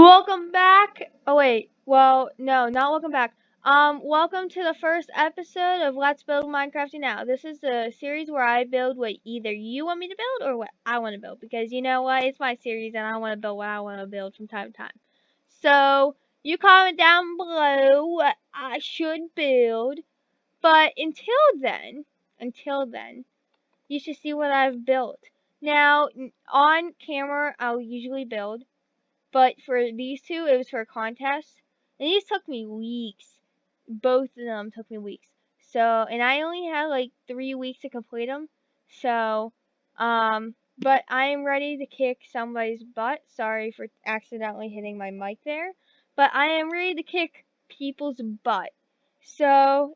Welcome back. Oh wait, well, no, not welcome back. Welcome to the first episode of Let's Build Minecraft Now. This is the series where I build what either you want me to build or what I want to build. Because you know what, it's my series and I want to build what I want to build from time to time. So you comment down below what I should build. But until then, you should see what I've built. Now, on camera, I'll usually build. But for these two, it was for a contest. And these took me weeks. Both of them took me weeks. So, and I only had like 3 weeks to complete them. So, but I am ready to kick somebody's butt. Sorry for accidentally hitting my mic there. But I am ready to kick people's butt. So,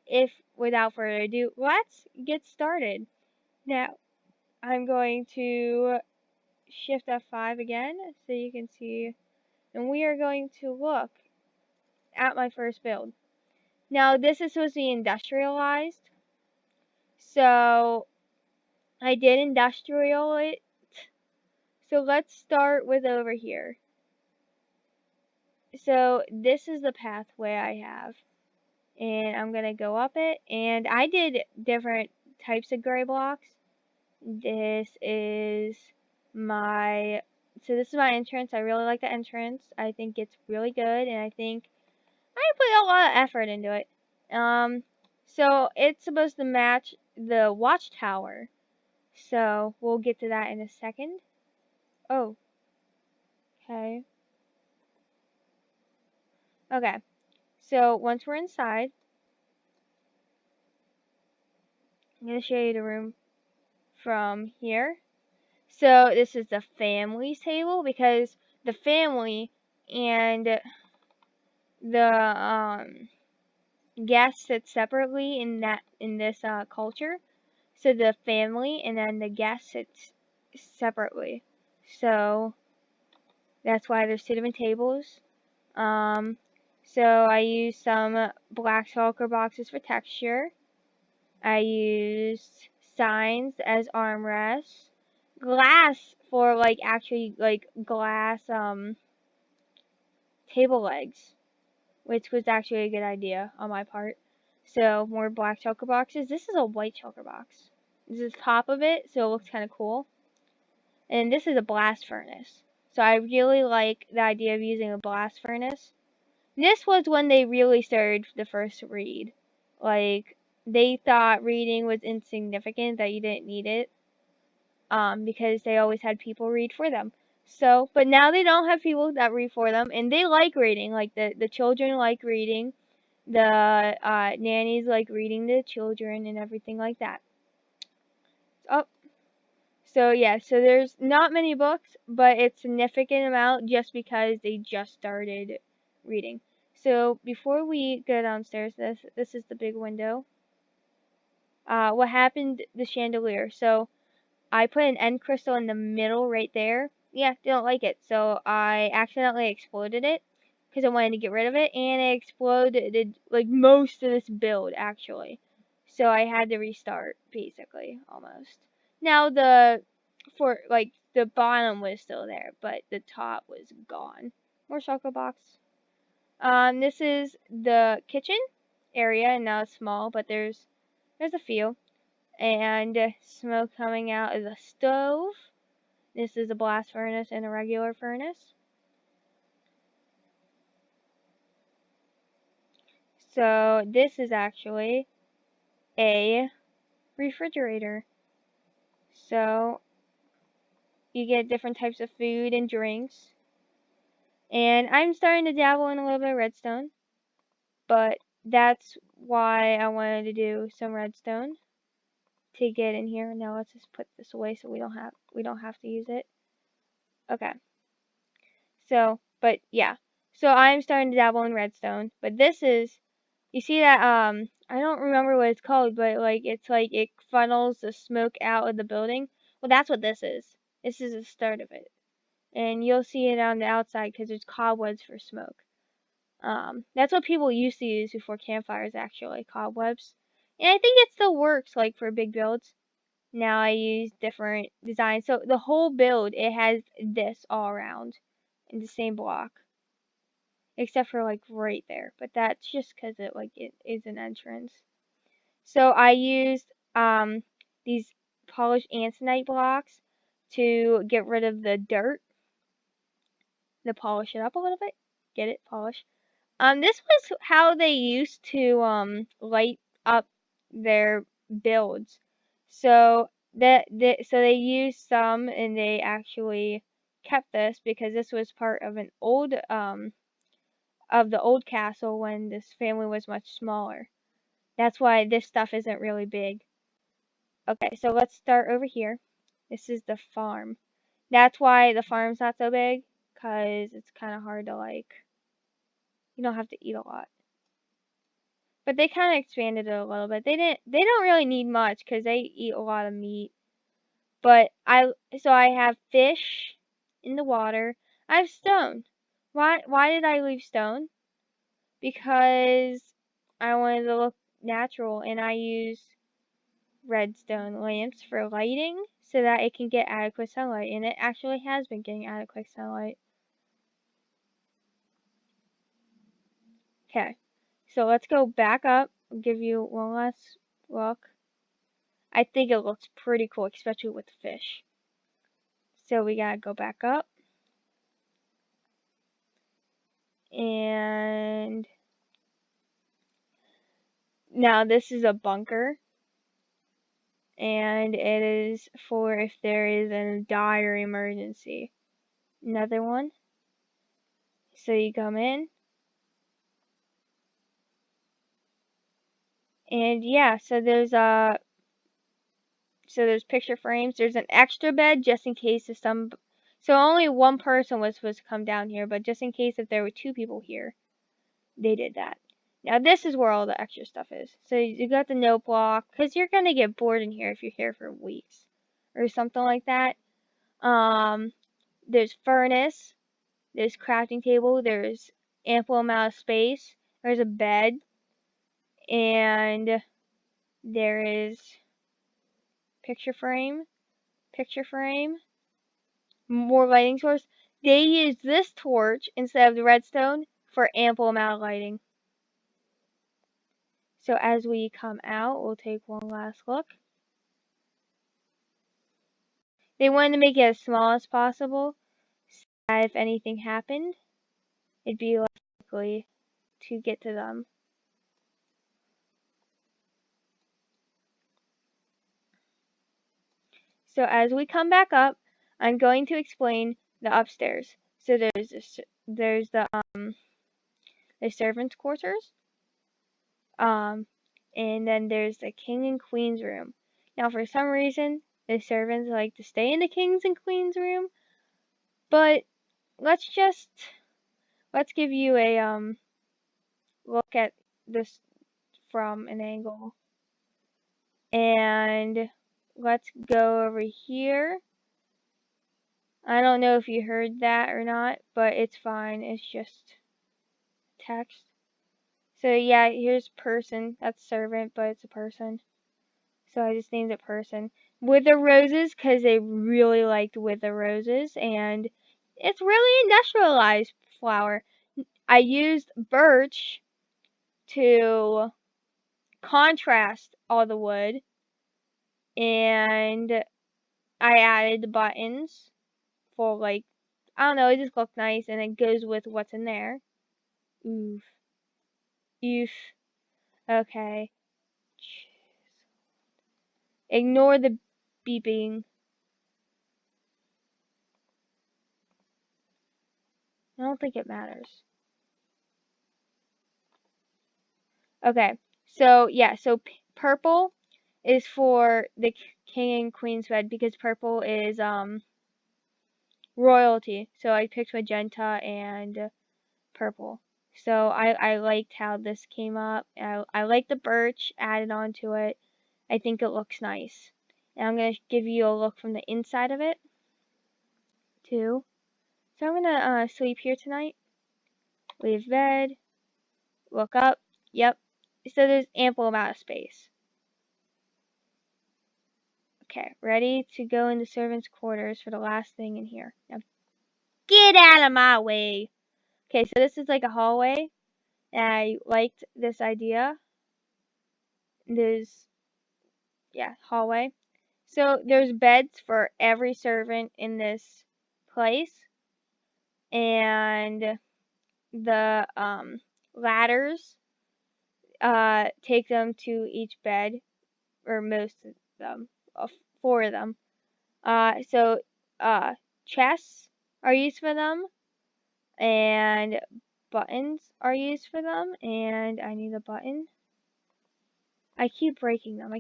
without further ado, let's get started. Now, I'm going to shift F5 again so you can see, and we are going to look at my first build. Now this is supposed to be industrialized, so I did industrial it. So let's start with over here. So this is the pathway I have, and I'm gonna go up it, and I did different types of gray blocks. This is my entrance. I really like the entrance. I think it's really good, and I think I put a lot of effort into it. So it's supposed to match the watchtower. So we'll get to that in a second. Oh, okay. Okay. So once we're inside, I'm gonna show you the room from here. So this is the family table because the family and the guests sit separately in this culture. So the family and then the guests sit separately. So that's why there's 2 different tables. So I use some black shulker boxes for texture. I used signs as armrests. Glass for glass table legs, which was actually a good idea on my part. So more black shulker boxes. This is a white shulker box. This is the top of it, so it looks kind of cool. And this is a blast furnace. So I really like the idea of using a blast furnace. This was when they really started the first read. Like, they thought reading was insignificant, that you didn't need it. Because they always had people read for them. So, but now they don't have people that read for them, and they like reading. Like, the children like reading. The nannies like reading to the children and everything like that. Oh, so yeah, so there's not many books, but it's a significant amount just because they just started reading. So before we go downstairs, this is the big window. What happened? The chandelier. So I put an end crystal in the middle right there. Yeah, didn't like it, so I accidentally exploded it because I wanted to get rid of it, and it exploded like most of this build actually. So I had to restart basically almost. Now the bottom was still there, but the top was gone. More chocolate box. This is the kitchen area, and now it's small, but there's a few, and smoke coming out of the stove. This is a blast furnace and a regular furnace. So this is actually a refrigerator. So you get different types of food and drinks. And I'm starting to dabble in a little bit of redstone, but that's why I wanted to do some redstone to get in here. Now let's just put this away so we don't have to use it. Okay. So, but yeah. So I'm starting to dabble in redstone, but this is, you see that I don't remember what it's called, but it's like it funnels the smoke out of the building. Well, that's what this is. This is the start of it. And you'll see it on the outside because there's cobwebs for smoke. That's what people used to use before campfires, actually, cobwebs. And I think it still works, like, for big builds. Now I use different designs. So the whole build, it has this all around in the same block. except for like right there. But that's just because it is an entrance. So I used these polished antinite blocks to get rid of the dirt, to polish it up a little bit. Get it? Polish. This was how they used to light up their builds. So so they used some, and they actually kept this because this was part of an old of the old castle when this family was much smaller. That's why this stuff isn't really big. Okay, so let's start over here. This is the farm. That's why the farm's not so big, cause it's kind of hard to like. You don't have to eat a lot. But they kind of expanded it a little bit. They don't really need much because they eat a lot of meat. But so I have fish in the water. I have stone. Why did I leave stone? Because I wanted to look natural, and I use redstone lamps for lighting so that it can get adequate sunlight, and it actually has been getting adequate sunlight. Okay, so let's go back up. I'll give you one last look. I think it looks pretty cool, especially with the fish. So we gotta go back up. And now this is a bunker. And it is for if there is a dire emergency. Another one. So you come in. And yeah, so there's picture frames. There's an extra bed just in case if so only one person was supposed to come down here, but just in case if there were two people here, they did that. Now this is where all the extra stuff is. So you got the note block, because you're gonna get bored in here if you're here for weeks or something like that. There's furnace, there's crafting table, there's ample amount of space, there's a bed, and there is picture frame, more lighting source. They use this torch instead of the redstone for ample amount of lighting. So as we come out, we'll take one last look. They wanted to make it as small as possible, so that if anything happened, it'd be less likely to get to them. So as we come back up, I'm going to explain the upstairs. So there's the servants' quarters, and then there's the king and queen's room. Now, for some reason, the servants like to stay in the king's and queen's room, but let's give you a look at this from an angle, and let's go over here. I don't know if you heard that or not, but it's fine. It's just text. So yeah, here's person. That's servant, but it's a person. So I just named it person. Wither roses, because they really liked wither roses, and it's really industrialized flower. I used birch to contrast all the wood, and I added the buttons for like, I don't know, it just looked nice, and it goes with what's in there. Oof. Oof. Okay. Ignore the beeping. I don't think it matters. Okay. So, yeah, so purple is for the king and queen's bed because purple is royalty. So I picked magenta and purple. So I liked how this came up. I like the birch added onto it. I think it looks nice. And I'm going to give you a look from the inside of it, too. So I'm going to sleep here tonight. Leave bed. Look up. Yep. So there's ample amount of space. Okay, ready to go into servants' quarters for the last thing in here. Now, get out of my way. Okay, so this is like a hallway, and I liked this idea. There's, yeah, hallway. So there's beds for every servant in this place, and the ladders take them to each bed, or most of them, 4 of them. So uh, chests are used for them, and buttons are used for them, and I need a button. I keep breaking them.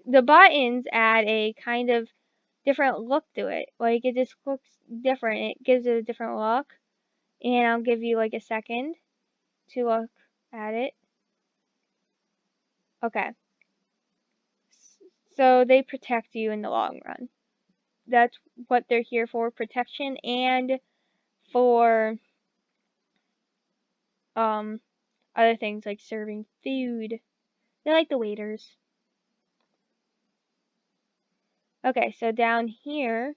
The buttons add a kind of different look to it. Like, it just looks different. It gives it a different look. And I'll give you like a second to look at it. Okay. So they protect you in the long run. That's what they're here for, protection, and for other things like serving food. They're like the waiters. Okay, so down here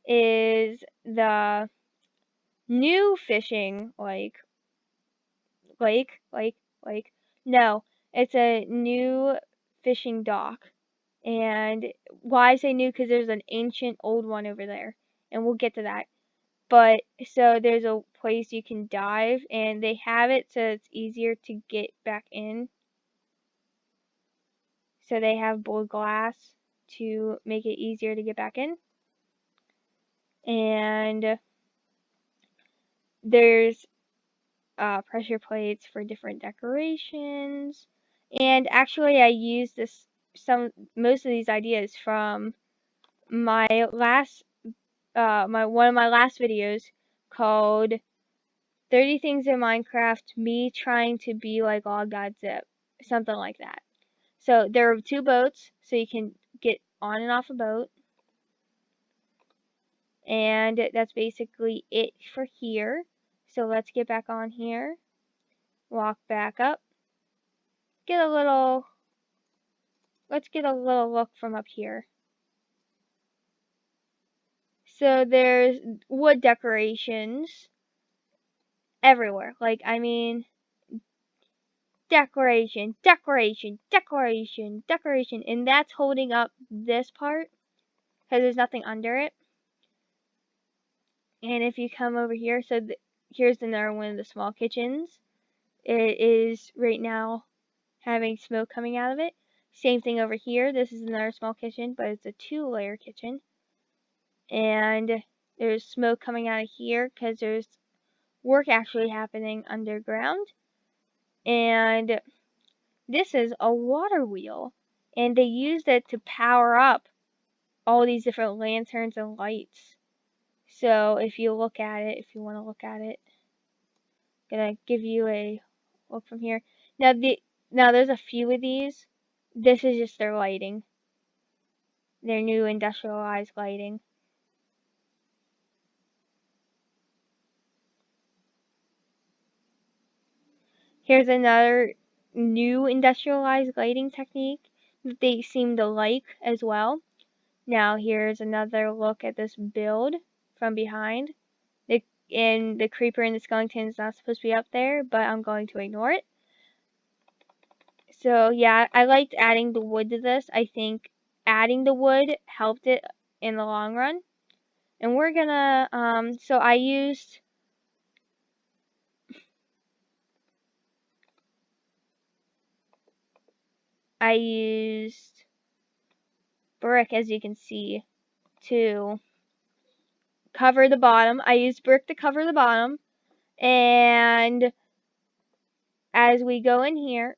is the new fishing lake. No, it's a new fishing dock. And why I say new? Because there's an ancient old one over there, and we'll get to that. But so there's a place you can dive, and they have it so it's easier to get back in. So they have blue glass to make it easier to get back in. And there's pressure plates for different decorations. And actually, I used most of these ideas from my last one of my last videos called 30 Things in Minecraft, me trying to be like Log God Zip, something like that. So there are 2 boats, so you can get on and off a boat. And that's basically it for here. So let's get back on here, walk back up, let's get a little look from up here. So there's wood decorations everywhere. Like, I mean, decoration, and that's holding up this part because there's nothing under it. And if you come over here, so here's another one of the small kitchens. It is right now having smoke coming out of it. Same thing over here. This is another small kitchen, but it's a 2-layer kitchen. And there's smoke coming out of here because there's work actually happening underground. And this is a water wheel, and they used it to power up all these different lanterns and lights. So if you look at it, if you want to look at it, I'm gonna give you a look from here. Now there's a few of these. This is just their lighting, their new industrialized lighting. Here's another new industrialized lighting technique that they seem to like as well. Now here's another look at this build from behind. And the creeper and the skeleton is not supposed to be up there, but I'm going to ignore it. So yeah, I liked adding the wood to this. I think adding the wood helped it in the long run. And we're gonna, so I used brick, as you can see, to cover the bottom. I used brick to cover the bottom. And as we go in here,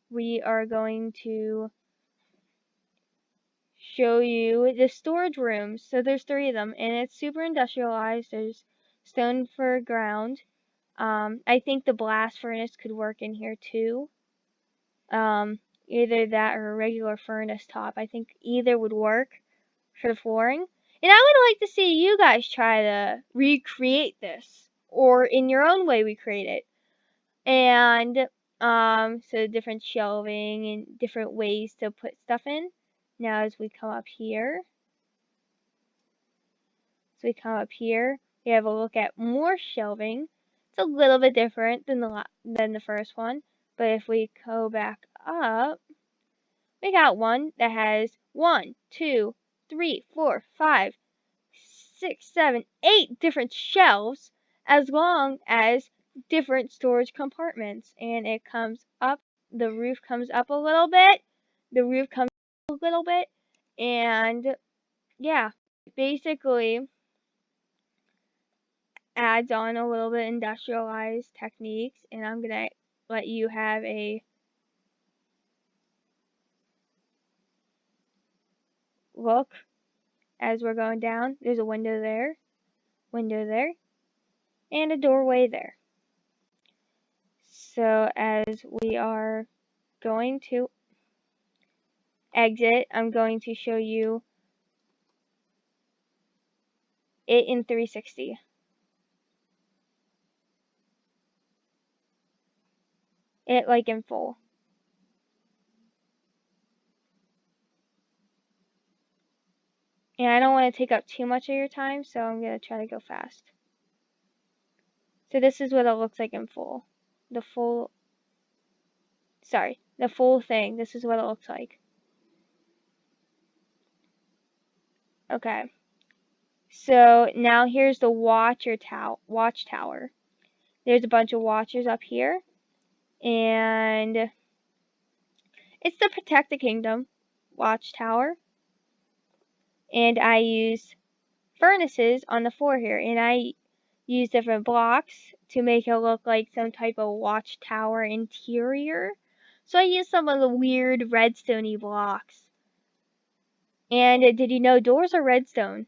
we are going to show you the storage rooms. So there's 3 of them, and it's super industrialized. There's stone for ground. I think the blast furnace could work in here too. Either that or a regular furnace top. I think either would work for the flooring. And I would like to see you guys try to recreate this, or in your own way recreate it. And so different shelving and different ways to put stuff in. Now as we come up here, So we come up here. We have a look at more shelving. It's a little bit different than the first one, but if we go back up, we got one that has 1, 2, 3, 4, 5, 6, 7, 8 different shelves, as long as different storage compartments. And it comes up, the roof comes up a little bit, the roof comes up a little bit, and yeah, basically adds on a little bit industrialized techniques. And I'm gonna let you have a look as we're going down. There's a window there, and a doorway there. So as we are going to exit, I'm going to show you it in 360. It like in full. And I don't want to take up too much of your time, so I'm going to try to go fast. So this is what it looks like in full. The full thing. This is what it looks like. Okay. So now here's the watchtower. There's a bunch of watchers up here. And it's the Protect the Kingdom watchtower. And I use furnaces on the floor here. And I use different blocks to make it look like some type of watchtower interior. So I use some of the weird redstone-y blocks. And did you know doors are redstone?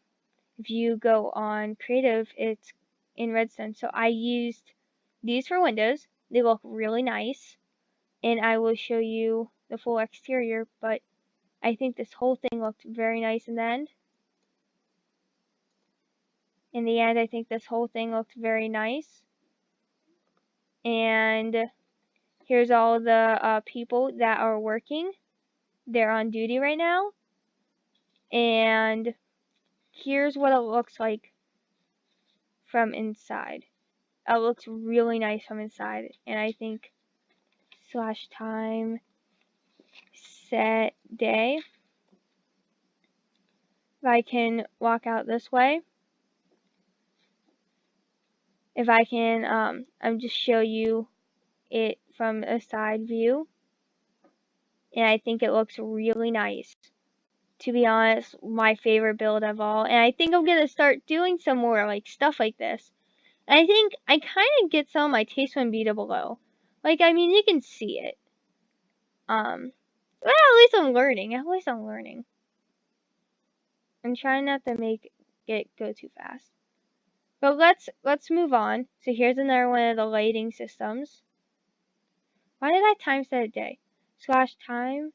If you go on creative, it's in redstone. So I used these for windows. They look really nice. And I will show you the full exterior, but I think this whole thing looked very nice in the end. In the end, I think this whole thing looked very nice. And here's all the people that are working. They're on duty right now. And here's what it looks like from inside. It looks really nice from inside. And I think /time set day. If I can walk out this way. If I can, I'm just show you it from a side view. And I think it looks really nice. To be honest, my favorite build of all. And I think I'm gonna start doing some more like stuff like this. And I think I kind of get some of my taste when beta below. Like, I mean, you can see it. Well, at least I'm learning. At least I'm learning. I'm trying not to make it go too fast. But let's move on. So here's another one of the lighting systems. Why did I time set a day? /time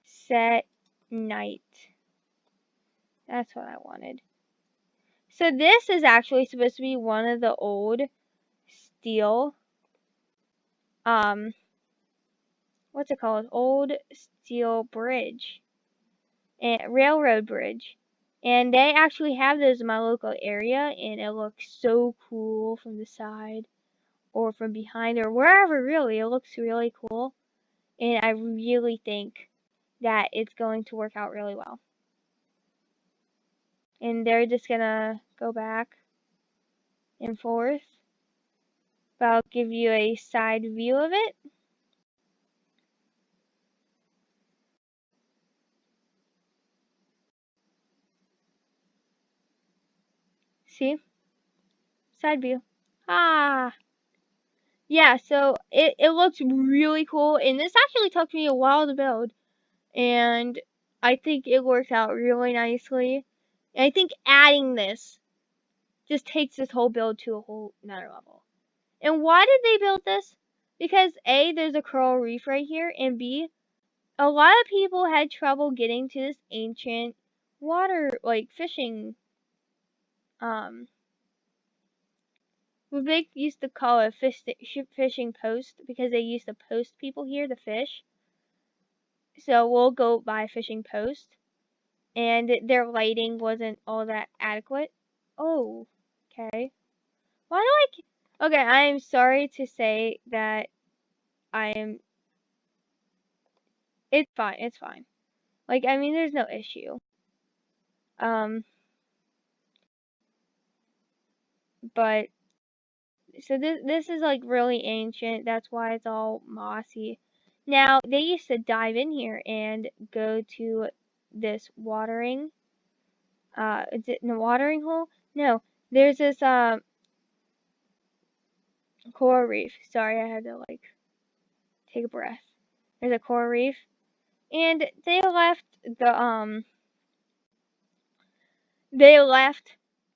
set night. That's what I wanted. So this is actually supposed to be one of the old steel, what's it called? Old steel bridge and railroad bridge. And they actually have those in my local area, and it looks so cool from the side or from behind or wherever. Really, it looks really cool, and I really think that it's going to work out really well. And they're just gonna go back and forth, but I'll give you a side view of it. See? Side view. Ah! Yeah, so it looks really cool, and this actually took me a while to build, and I think it works out really nicely. And I think adding this just takes this whole build to a whole another level. And why did they build this? Because A, there's a coral reef right here, and B, a lot of people had trouble getting to this ancient water, like fishing, they used to call it fishing post because they used to post people here to fish. So we'll go by fishing post, and their lighting wasn't all that adequate. Oh, okay. Why do I? Okay, I am sorry to say that I am. It's fine. It's fine. Like, I mean, there's no issue. Um, but so this is like really ancient. That's why it's all mossy. Now they used to dive in here and go to this watering. Is it in a watering hole? No, there's this coral reef. Sorry, I had to like take a breath. There's a coral reef, and they left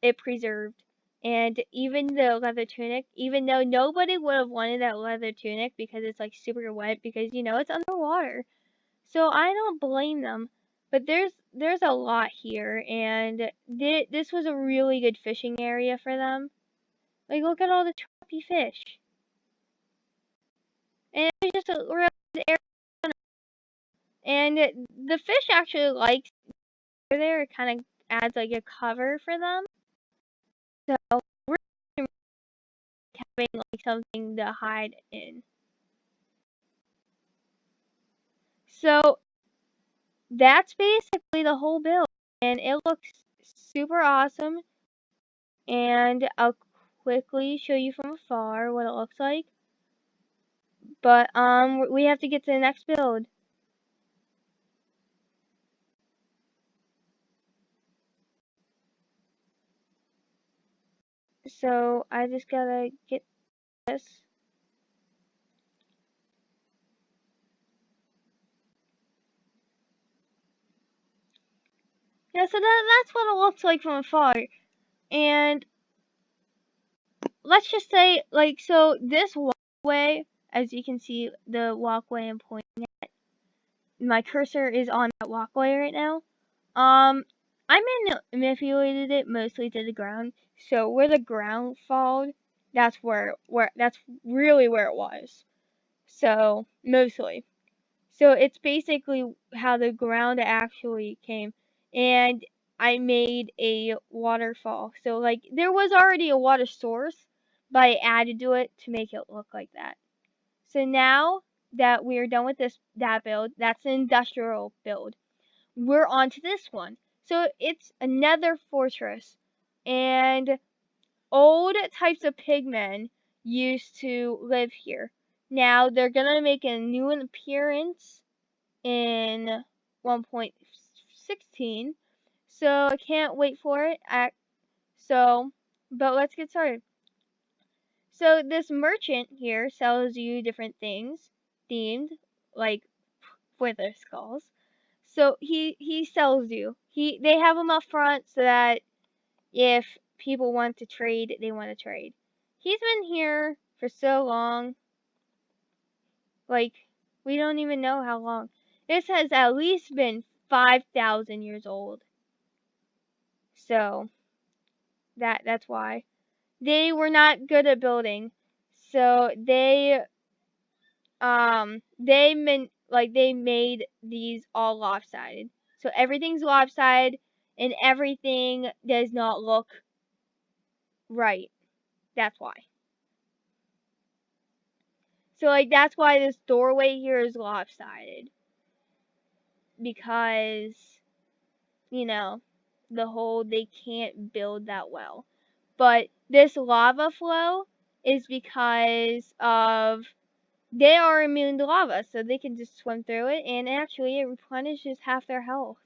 it preserved. And even the leather tunic, even though nobody would have wanted that leather tunic because it's like super wet because it's underwater. So I don't blame them. But there's a lot here, and this was a really good fishing area for them. Like, look at all the choppy fish, and it's just a real good area. And the fish actually likes there. It kind of adds like a cover for them. So we're having like something to hide in. So that's basically the whole build, and it looks super awesome. And I'll quickly show you from afar what it looks like. But we have to get to the next build. So I just gotta get this. Yeah, so that's what it looks like from afar. And let's just say, like, so this walkway, as you can see, the walkway I'm pointing at, my cursor is on that walkway right now. I manipulated it mostly to the ground. So where the ground followed, that's really where it was. So mostly. So it's basically how the ground actually came. And I made a waterfall. So like there was already a water source, but I added to it to make it look like that. So now that we're done with that build, that's an industrial build. We're on to this one. So it's another fortress. And old types of pigmen used to live here. Now they're gonna make a new appearance in 1.16. So I can't wait for it. But let's get started. So this merchant here sells you different things themed, like wither skulls. So he sells you. They have them up front so that if people want to trade, they want to trade. He's been here for so long, like we don't even know how long. This has at least been 5,000 years old. So that's why they were not good at building. So they made these all lopsided. So everything's lopsided and everything does not look right. That's why. So like that's why this doorway here is lopsided. Because, you know, they can't build that well. But this lava flow is because of they are immune to lava, so they can just swim through it, and actually it replenishes half their health.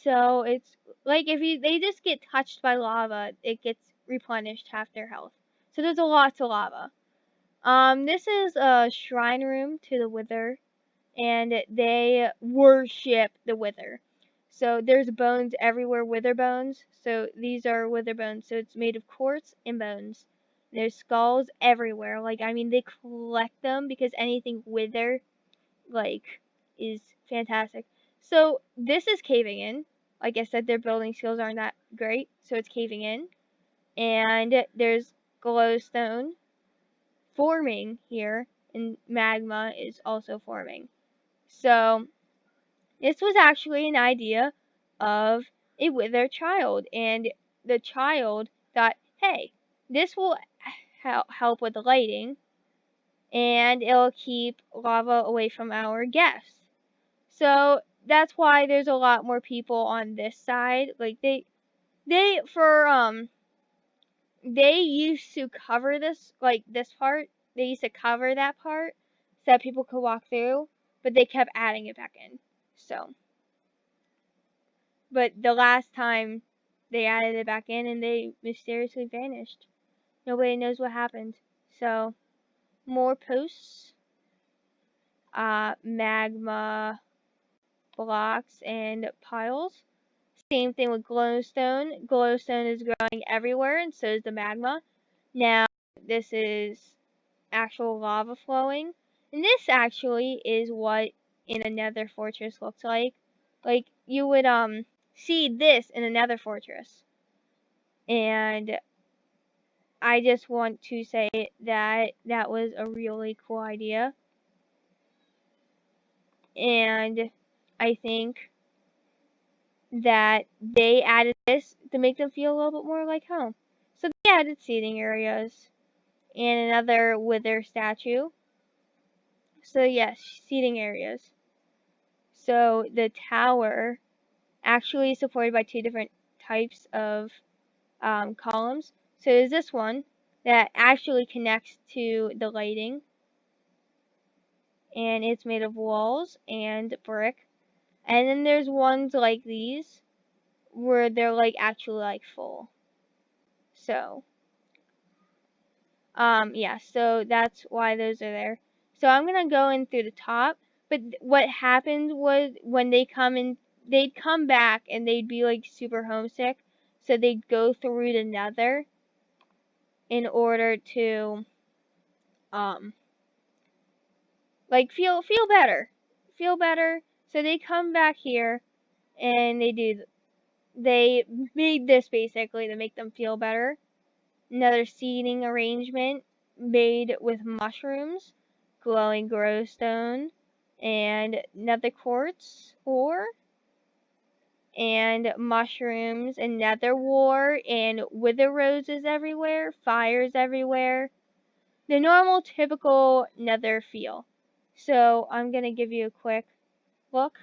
So it's like if they just get touched by lava, it gets replenished half their health. So there's a lot to lava. This is a shrine room to the Wither, and they worship the Wither. So there's bones everywhere, Wither bones. So these are Wither bones. So it's made of quartz and bones. There's skulls everywhere. Like I mean, they collect them because anything Wither like is fantastic. So this is caving in. Like I said, their building skills aren't that great, so it's caving in. And there's glowstone forming here, and magma is also forming. So this was actually an idea of a wither child, and the child thought, hey, this will help with the lighting, and it'll keep lava away from our guests. So that's why there's a lot more people on this side. Like they for they used to cover this, like this part. They used to cover that part so that people could walk through, but they kept adding it back in. So, but the last time they added it back in and they mysteriously vanished. Nobody knows what happened. So, more posts, magma blocks and piles. Same thing with glowstone. Glowstone is growing everywhere, and so is the magma. Now, this is actual lava flowing. And this actually is what in a nether fortress looks like. Like, you would, see this in a nether fortress. And I just want to say that that was a really cool idea. And I think that they added this to make them feel a little bit more like home. So they added seating areas and another wither statue. So yes, seating areas. So the tower actually is supported by two different types of columns. So there's this one that actually connects to the lighting, and it's made of walls and brick. And then there's ones like these where they're like actually like full. So yeah, so that's why those are there. So I'm gonna go in through the top, but what happened was when they come in, they'd come back and they'd be like super homesick, so they'd go through the nether in order to um like feel better. So they come back here and they made this basically to make them feel better. Another seating arrangement made with mushrooms, glowing glowstone, and nether quartz ore, and mushrooms, and nether wart, and wither roses everywhere, fires everywhere. The normal, typical nether feel. So I'm going to give you a quick look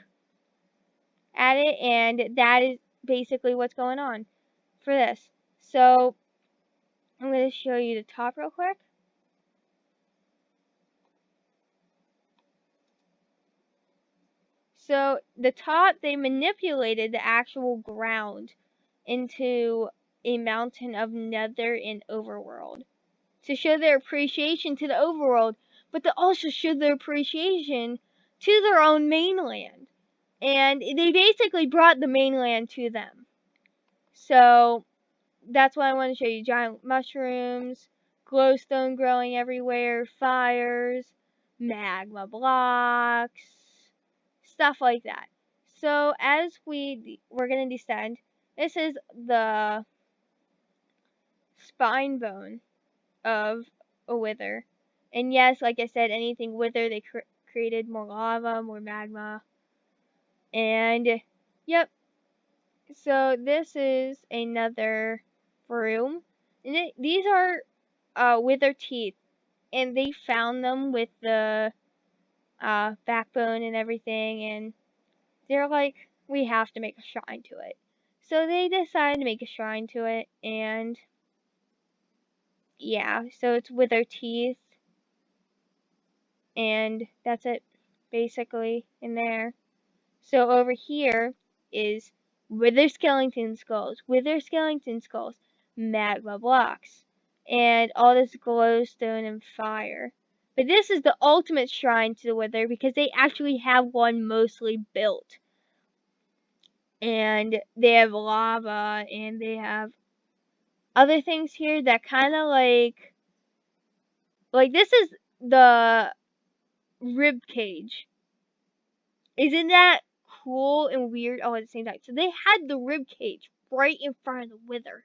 at it, and that is basically what's going on for this. So I'm going to show you the top real quick. So the top, they manipulated the actual ground into a mountain of nether and overworld to show their appreciation to the overworld, but to also show their appreciation to their own mainland. And they basically brought the mainland to them. So that's why I want to show you giant mushrooms, glowstone growing everywhere, fires, magma blocks, stuff like that. So as we're gonna descend, this is the spine bone of a wither. And yes, like I said, anything wither, they created more lava, more magma. And yep, so this is another room. And these are wither teeth. And they found them with the backbone and everything. And they're like, we have to make a shrine to it. So they decided to make a shrine to it. And yeah, so it's with their teeth. And that's it, basically, in there. So over here is wither skeleton skulls, magma blocks, and all this glowstone and fire. But this is the ultimate shrine to the wither because they actually have one mostly built. And they have lava and they have other things here that kind of like this is the rib cage. Isn't that cool and weird all at the same time? So they had the rib cage right in front of the wither.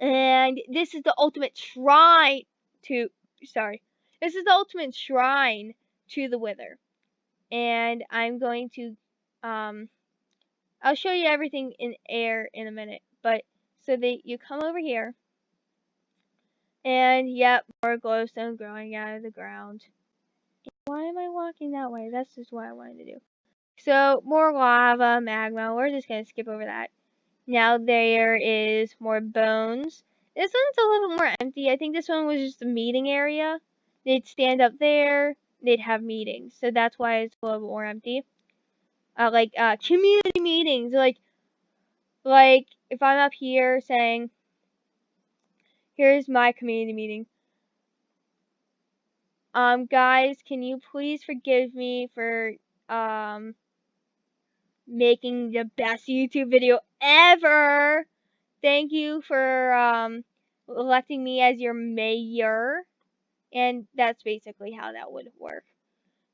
And this is the ultimate shrine to This is the ultimate shrine to the wither. And I'm going to I'll show you everything in air in a minute. But So you come over here, and yep, more glowstone growing out of the ground. Why am I walking that way? That's just what I wanted to do. So more lava, magma. We're just gonna skip over that. Now there is more bones. This one's a little bit more empty. I think this one was just a meeting area. They'd stand up there. They'd have meetings. So that's why it's a little bit more empty. Community meetings. Like if I'm up here saying, here's my community meeting. Guys, can you please forgive me for, making the best YouTube video ever? Thank you for, electing me as your mayor. And that's basically how that would work.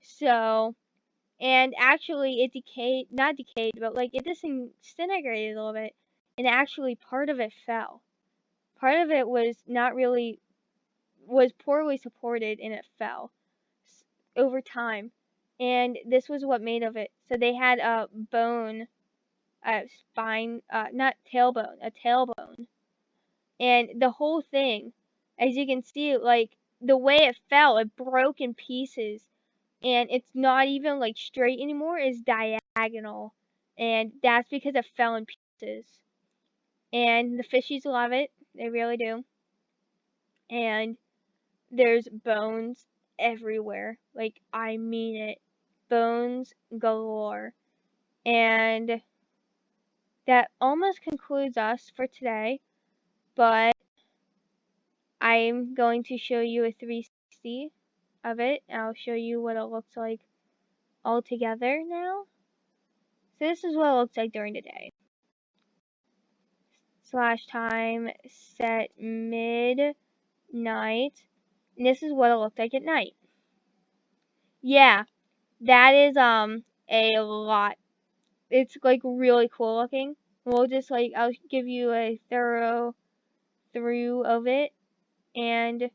So, and actually it not decayed, but like it disintegrated a little bit. And actually part of it fell. Part of it was was poorly supported and it fell over time. And this was what made of it. So they had a bone, a spine, not tailbone, a tailbone. And the whole thing, as you can see, like the way it fell, it broke in pieces. And it's not even like straight anymore, it's diagonal. And that's because it fell in pieces. And the fishies love it, they really do. And there's bones everywhere. Like, I mean it. Bones galore. And that almost concludes us for today. But I'm going to show you a 360 of it. And I'll show you what it looks like all together now. So this is what it looks like during the day. /time set midnight. And this is what it looked like at night. Yeah, that is a lot. It's like really cool looking. We'll just like I'll give you a thorough through of it, and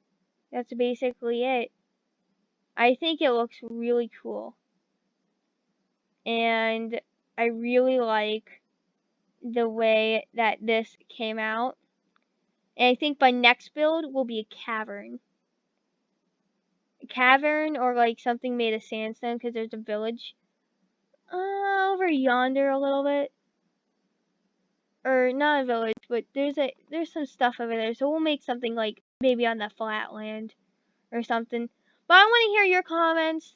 that's basically it. I think it looks really cool, and I really like the way that this came out. And I think my next build will be a cavern. A cavern or like something made of sandstone because there's a village over yonder a little bit. Or not a village, but there's some stuff over there. So we'll make something like maybe on the flatland or something. But I want to hear your comments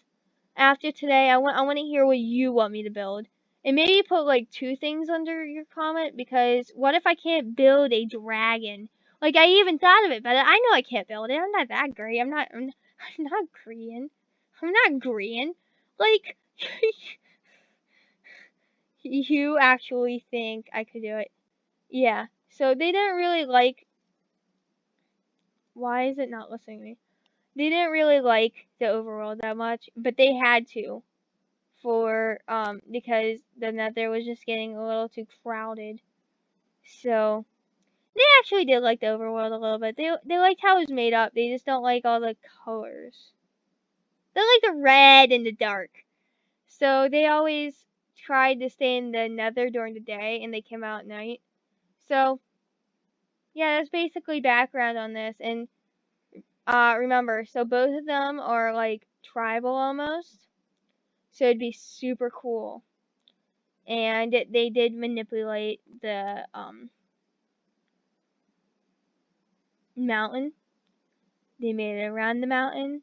after today. I want to hear what you want me to build. And maybe put like 2 things under your comment, because what if I can't build a dragon? Like I even thought of it, but I know I can't build it. I'm not that great. I'm not Korean. I'm not Korean. Like you actually think I could do it. Yeah. So they didn't really like. Why is it not listening to me? They didn't really like the overworld that much, but they had to for because the nether was just getting a little too crowded. So they actually did like the overworld a little bit. They liked how it was made up. They just don't like all the colors. They like the red and the dark. So they always tried to stay in the nether during the day and they came out at night. So yeah, that's basically background on this. And remember, so both of them are like tribal almost. So it'd be super cool. And they did manipulate the mountain. They made it around the mountain.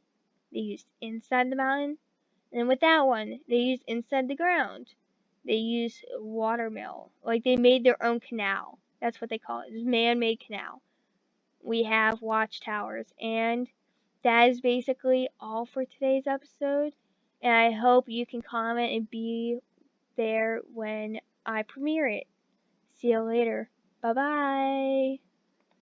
They used inside the mountain. And with that one, they used inside the ground. They used watermill. Like they made their own canal. That's what they call it. It's man-made canal. We have watchtowers. And that is basically all for today's episode. And I hope you can comment and be there when I premiere it. See you later. Bye bye.